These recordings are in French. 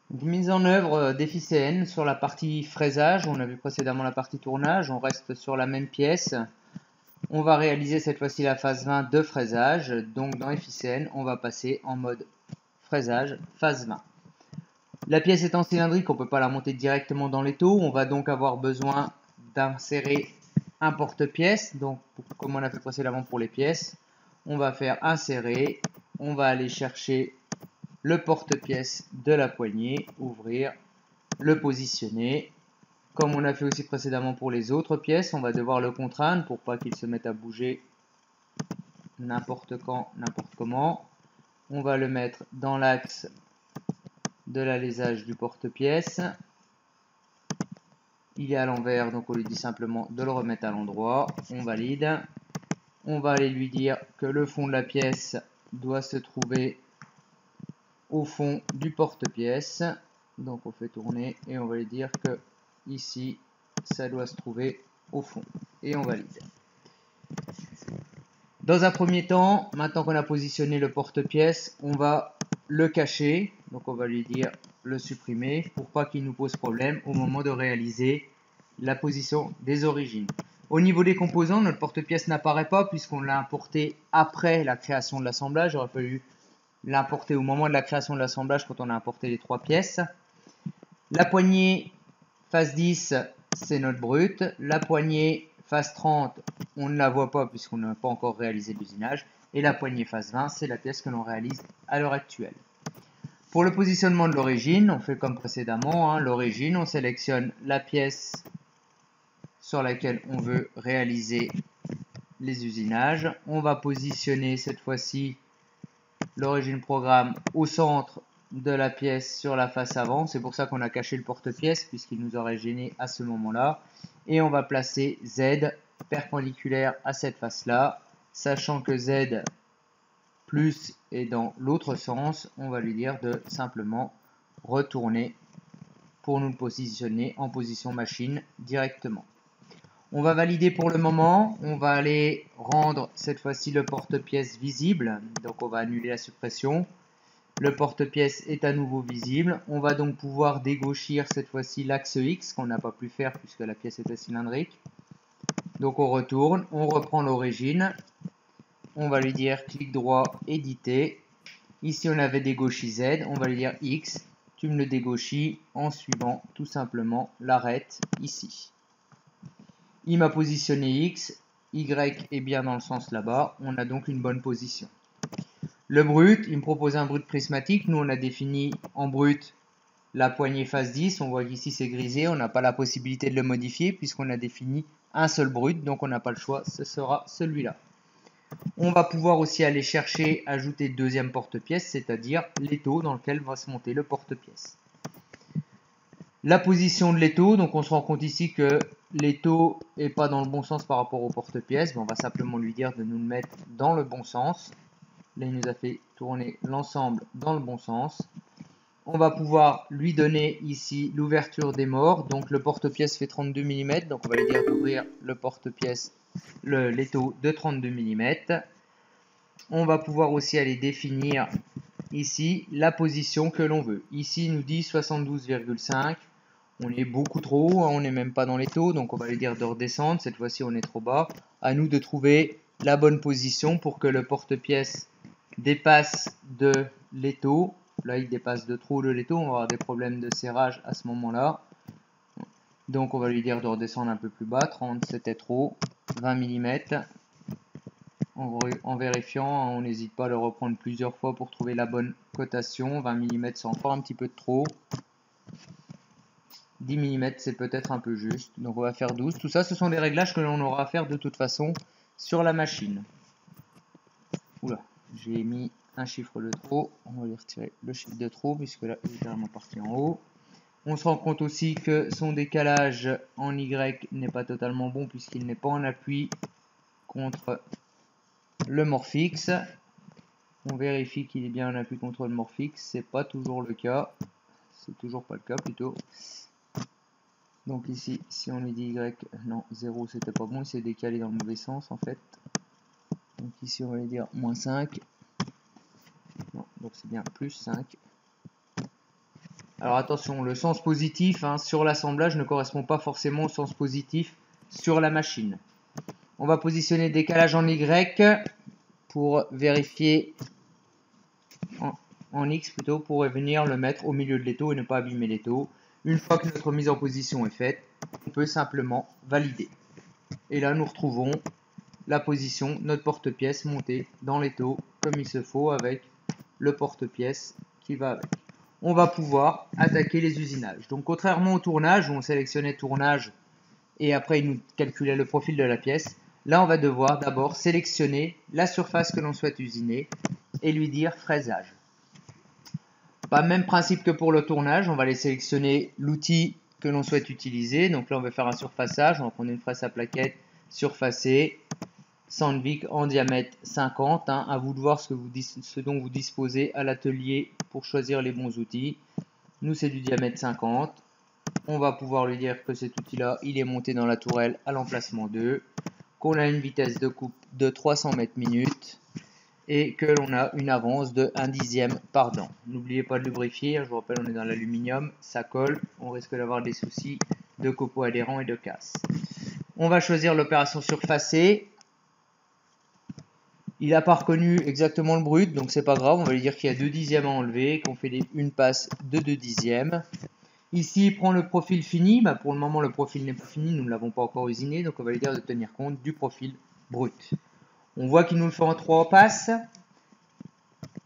Donc, mise en œuvre d'FICN sur la partie fraisage. On a vu précédemment la partie tournage. On reste sur la même pièce. On va réaliser cette fois-ci la phase 20 de fraisage. Donc dans FICN, on va passer en mode fraisage phase 20. La pièce étant cylindrique, on ne peut pas la monter directement dans l'étau. On va donc avoir besoin d'insérer un porte-pièce. Donc comme on a fait précédemment pour les pièces, on va faire insérer. On va aller chercher le porte-pièce de la poignée, ouvrir, le positionner. Comme on a fait aussi précédemment pour les autres pièces, on va devoir le contraindre pour pas qu'il se mette à bouger n'importe quand, n'importe comment. On va le mettre dans l'axe de l'alésage du porte-pièce. Il est à l'envers, donc on lui dit simplement de le remettre à l'endroit. On valide. On va aller lui dire que le fond de la pièce doit se trouver au fond du porte-pièce. Donc on fait tourner et on va lui dire que ici ça doit se trouver au fond et on valide. Dans un premier temps, maintenant qu'on a positionné le porte-pièce, on va le cacher. Donc on va lui dire le supprimer pour pas qu'il nous pose problème au moment de réaliser la position des origines. Au niveau des composants, notre porte-pièce n'apparaît pas puisqu'on l'a importé après la création de l'assemblage. Il aurait fallu l'importer au moment de la création de l'assemblage quand on a importé les trois pièces. La poignée phase 10, c'est notre brut. La poignée phase 30, on ne la voit pas puisqu'on n'a pas encore réalisé l'usinage. Et la poignée phase 20, c'est la pièce que l'on réalise à l'heure actuelle. Pour le positionnement de l'origine, on fait comme précédemment. L'origine, on sélectionne la pièce sur laquelle on veut réaliser les usinages. On va positionner cette fois-ci l'origine programme au centre de la pièce sur la face avant. C'est pour ça qu'on a caché le porte-pièce puisqu'il nous aurait gêné à ce moment-là. Et on va placer Z perpendiculaire à cette face-là. Sachant que Z plus est dans l'autre sens, on va lui dire de simplement retourner pour nous positionner en position machine directement. On va valider pour le moment. On va aller rendre cette fois-ci le porte-pièce visible. Donc on va annuler la suppression. Le porte-pièce est à nouveau visible. On va donc pouvoir dégauchir cette fois-ci l'axe X qu'on n'a pas pu faire puisque la pièce était cylindrique. Donc on retourne, on reprend l'origine. On va lui dire clic droit, éditer. Ici on avait dégauchi Z, on va lui dire X. Tu me le dégauchis en suivant tout simplement l'arête ici. Il m'a positionné X, Y est bien dans le sens là-bas. On a donc une bonne position. Le brut, il me propose un brut prismatique. Nous, on a défini en brut la poignée phase 10. On voit qu'ici, c'est grisé. On n'a pas la possibilité de le modifier puisqu'on a défini un seul brut. Donc, on n'a pas le choix. Ce sera celui-là. On va pouvoir aussi aller chercher, ajouter deuxième porte-pièce, c'est-à-dire l'étau dans lequel va se monter le porte-pièce. La position de l'étau, donc on se rend compte ici que l'étau n'est pas dans le bon sens par rapport au porte-pièce. On va simplement lui dire de nous le mettre dans le bon sens. Là, il nous a fait tourner l'ensemble dans le bon sens. On va pouvoir lui donner ici l'ouverture des morts. Donc le porte-pièce fait 32 mm. Donc on va lui dire d'ouvrir le porte-pièce, l'étau de 32 mm. On va pouvoir aussi aller définir ici la position que l'on veut. Ici, il nous dit 72,5. On est beaucoup trop haut, on n'est même pas dans l'étau, donc on va lui dire de redescendre. Cette fois-ci, on est trop bas. À nous de trouver la bonne position pour que le porte-pièce dépasse de l'étau. Là, il dépasse de trop de l'étau. On va avoir des problèmes de serrage à ce moment-là. Donc, on va lui dire de redescendre un peu plus bas. 30, c'était trop. 20 mm. En vérifiant, on n'hésite pas à le reprendre plusieurs fois pour trouver la bonne cotation. 20 mm, c'est encore un petit peu de trop. 10 mm, c'est peut-être un peu juste. Donc on va faire 12. Tout ça, ce sont des réglages que l'on aura à faire de toute façon sur la machine. Oula, j'ai mis un chiffre de trop. On va lui retirer le chiffre de trop puisque là, il est carrément parti en haut. On se rend compte aussi que son décalage en Y n'est pas totalement bon puisqu'il n'est pas en appui contre le Morphix. On vérifie qu'il est bien en appui contre le Morphix. C'est pas toujours le cas. C'est toujours pas le cas plutôt. Donc ici, si on lui dit Y, non, 0 c'était pas bon, il s'est décalé dans le mauvais sens en fait. Donc ici on va lui dire moins 5. Non, donc c'est bien plus 5. Alors attention, le sens positif sur l'assemblage ne correspond pas forcément au sens positif sur la machine. On va positionner décalage en Y pour vérifier, en X plutôt, pour venir le mettre au milieu de l'étau et ne pas abîmer l'étau. Une fois que notre mise en position est faite, on peut simplement valider. Et là, nous retrouvons la position, notre porte-pièce montée dans l'étau comme il se faut avec le porte-pièce qui va avec. On va pouvoir attaquer les usinages. Donc contrairement au tournage où on sélectionnait tournage et après il nous calculait le profil de la pièce, là on va devoir d'abord sélectionner la surface que l'on souhaite usiner et lui dire fraisage. Pas même principe que pour le tournage, on va aller sélectionner l'outil que l'on souhaite utiliser. Donc là on va faire un surfaçage, on va prendre une fraise à plaquette surfacée, Sandvik en diamètre 50, à vous de voir ce dont vous disposez à l'atelier pour choisir les bons outils. Nous c'est du diamètre 50, on va pouvoir lui dire que cet outil là il est monté dans la tourelle à l'emplacement 2, qu'on a une vitesse de coupe de 300 mètres minute et que l'on a une avance de 1/10 par dent. N'oubliez pas de lubrifier, je vous rappelle on est dans l'aluminium, ça colle, on risque d'avoir des soucis de copeaux adhérents et de casse. On va choisir l'opération surfacée. Il n'a pas reconnu exactement le brut, donc c'est pas grave, on va lui dire qu'il y a 2/10 à enlever, qu'on fait une passe de 2/10. Ici, il prend le profil fini, pour le moment le profil n'est pas fini, nous ne l'avons pas encore usiné, donc on va lui dire de tenir compte du profil brut. On voit qu'il nous le fait en 3 passes.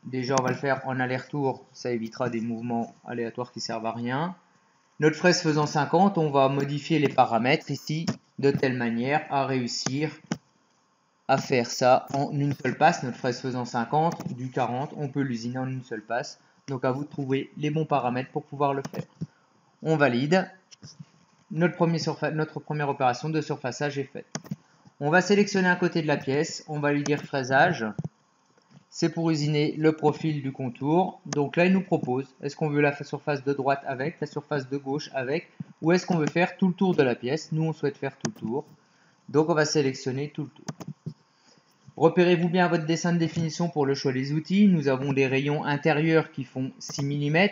Déjà on va le faire en aller-retour, ça évitera des mouvements aléatoires qui servent à rien. Notre fraise faisant 50, on va modifier les paramètres ici de telle manière à réussir à faire ça en une seule passe. Notre fraise faisant 50, du 40, on peut l'usiner en une seule passe. Donc à vous de trouver les bons paramètres pour pouvoir le faire. On valide. Notre première opération de surfaçage est faite. On va sélectionner un côté de la pièce. On va lui dire fraisage. C'est pour usiner le profil du contour. Donc là, il nous propose, est-ce qu'on veut la surface de droite avec, la surface de gauche avec, ou est-ce qu'on veut faire tout le tour de la pièce? Nous, on souhaite faire tout le tour. Donc on va sélectionner tout le tour. Repérez-vous bien votre dessin de définition pour le choix des outils. Nous avons des rayons intérieurs qui font 6 mm.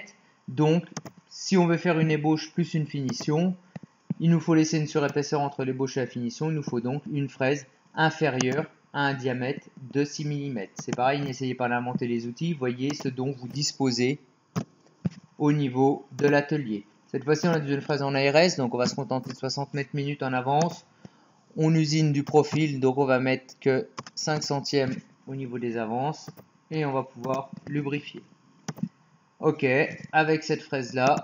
Donc, si on veut faire une ébauche plus une finition, il nous faut laisser une surépaisseur entre l'ébauche et la finition. Il nous faut donc une fraise inférieure à un diamètre de 6 mm. C'est pareil, n'essayez pas d'inventer les outils. Voyez ce dont vous disposez au niveau de l'atelier. Cette fois-ci, on a une fraise en ARS, donc on va se contenter de 60 mètres minutes en avance. On usine du profil, donc on va mettre que 5 centièmes au niveau des avances et on va pouvoir lubrifier. Ok, avec cette fraise là,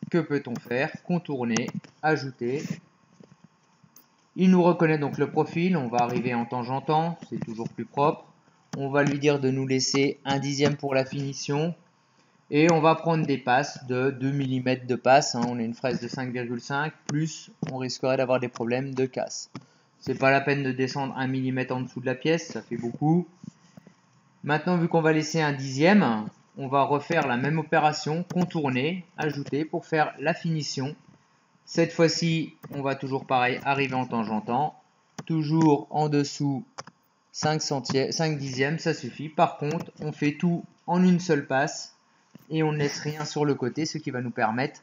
que peut-on faire? Contourner, ajouter. Il nous reconnaît donc le profil, on va arriver en tangentant, c'est toujours plus propre. On va lui dire de nous laisser 1/10 pour la finition et on va prendre des passes de 2 mm de passe. On a une fraise de 5,5, plus on risquerait d'avoir des problèmes de casse. C'est pas la peine de descendre 1 mm en dessous de la pièce, ça fait beaucoup. Maintenant, vu qu'on va laisser 1/10, on va refaire la même opération, contourner, ajouter pour faire la finition. Cette fois-ci, on va toujours pareil, arriver en tangentant, toujours en dessous 5/10, ça suffit. Par contre, on fait tout en une seule passe et on ne laisse rien sur le côté, ce qui va nous permettre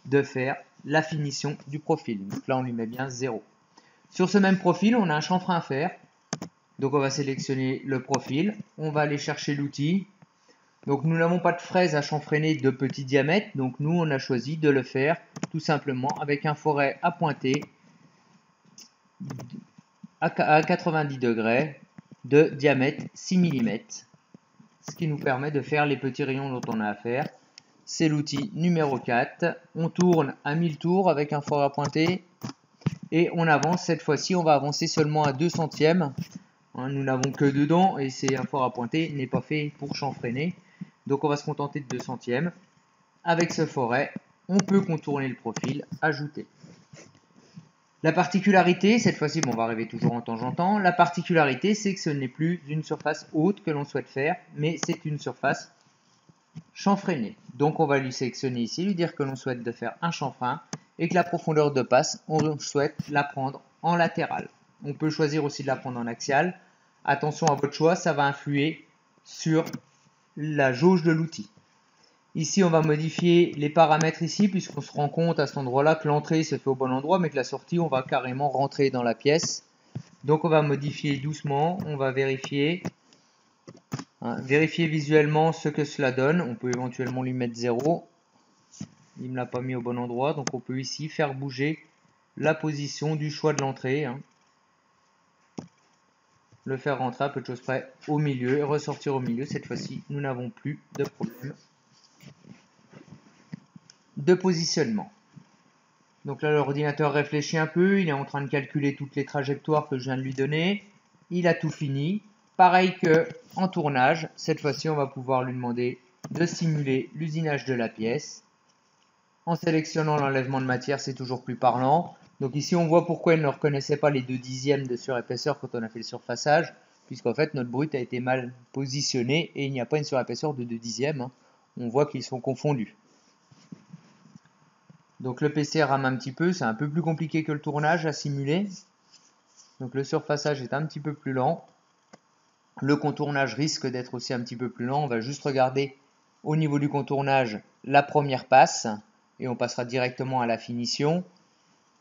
de faire la finition du profil. Donc là, on lui met bien 0. Sur ce même profil, on a un chanfrein à faire. Donc on va sélectionner le profil. On va aller chercher l'outil. Donc nous n'avons pas de fraise à chanfreiner de petit diamètre. Donc nous, on a choisi de le faire tout simplement avec un forêt à pointer à 90 degrés de diamètre 6 mm. Ce qui nous permet de faire les petits rayons dont on a à faire. C'est l'outil numéro 4. On tourne à 1000 tours avec un forêt à pointer. Et on avance, cette fois-ci, on va avancer seulement à 2 centièmes. Nous n'avons que 2 dents et c'est un fort à pointer, n'est pas fait pour chanfreiner. Donc on va se contenter de 2 centièmes. Avec ce forêt, on peut contourner le profil, ajouter. La particularité, cette fois-ci, on va arriver toujours en tangentant. La particularité, c'est que ce n'est plus une surface haute que l'on souhaite faire, mais c'est une surface chanfreinée. Donc on va lui sélectionner ici, lui dire que l'on souhaite de faire un chanfrein et que la profondeur de passe, on souhaite la prendre en latéral. On peut choisir aussi de la prendre en axial. Attention à votre choix, ça va influer sur la jauge de l'outil. Ici, on va modifier les paramètres ici, puisqu'on se rend compte à cet endroit-là que l'entrée se fait au bon endroit, mais que la sortie, on va carrément rentrer dans la pièce. Donc, on va modifier doucement, on va vérifier. Vérifier visuellement ce que cela donne. On peut éventuellement lui mettre 0. Il ne me l'a pas mis au bon endroit, donc on peut ici faire bouger la position du choix de l'entrée. Le faire rentrer à peu de choses près au milieu et ressortir au milieu. Cette fois-ci, nous n'avons plus de problème de positionnement. Donc là, l'ordinateur réfléchit un peu, il est en train de calculer toutes les trajectoires que je viens de lui donner. Il a tout fini. Pareil que en tournage, cette fois-ci, on va pouvoir lui demander de simuler l'usinage de la pièce. En sélectionnant l'enlèvement de matière, c'est toujours plus parlant. Donc ici, on voit pourquoi il ne reconnaissait pas les 2 dixièmes de surépaisseur quand on a fait le surfaçage, puisqu'en fait, notre brut a été mal positionné et il n'y a pas une surépaisseur de 2 dixièmes. On voit qu'ils sont confondus. Donc le PC rame un petit peu, c'est un peu plus compliqué que le tournage à simuler. Donc le surfaçage est un petit peu plus lent. Le contournage risque d'être aussi un petit peu plus lent. On va juste regarder au niveau du contournage la première passe et on passera directement à la finition,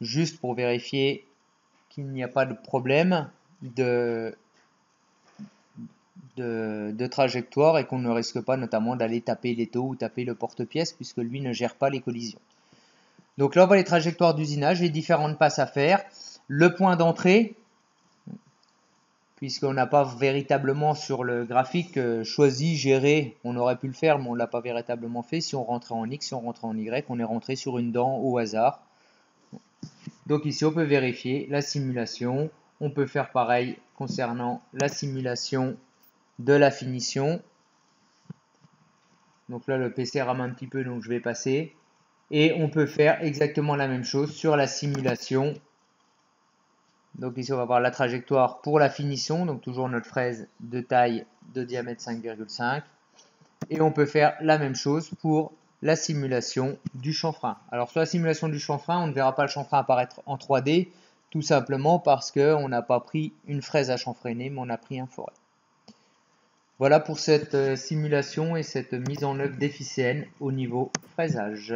juste pour vérifier qu'il n'y a pas de problème de trajectoire et qu'on ne risque pas notamment d'aller taper l'étau ou taper le porte-pièce puisque lui ne gère pas les collisions. Donc là, on voit les trajectoires d'usinage, les différentes passes à faire. Le point d'entrée, puisqu'on n'a pas véritablement sur le graphique choisi, géré, on aurait pu le faire, mais on ne l'a pas véritablement fait. Si on rentrait en X, si on rentrait en Y, on est rentré sur une dent au hasard. Donc ici, on peut vérifier la simulation. On peut faire pareil concernant la simulation de la finition. Donc là, le PC rame un petit peu, donc je vais passer. Et on peut faire exactement la même chose sur la simulation. Donc ici, on va voir la trajectoire pour la finition. Donc toujours notre fraise de taille de diamètre 5,5. Et on peut faire la même chose pour la simulation du chanfrein. Alors sur la simulation du chanfrein, on ne verra pas le chanfrein apparaître en 3D, tout simplement parce qu'on n'a pas pris une fraise à chanfreiner, mais on a pris un forêt. Voilà pour cette simulation et cette mise en œuvre d'FICN au niveau fraisage.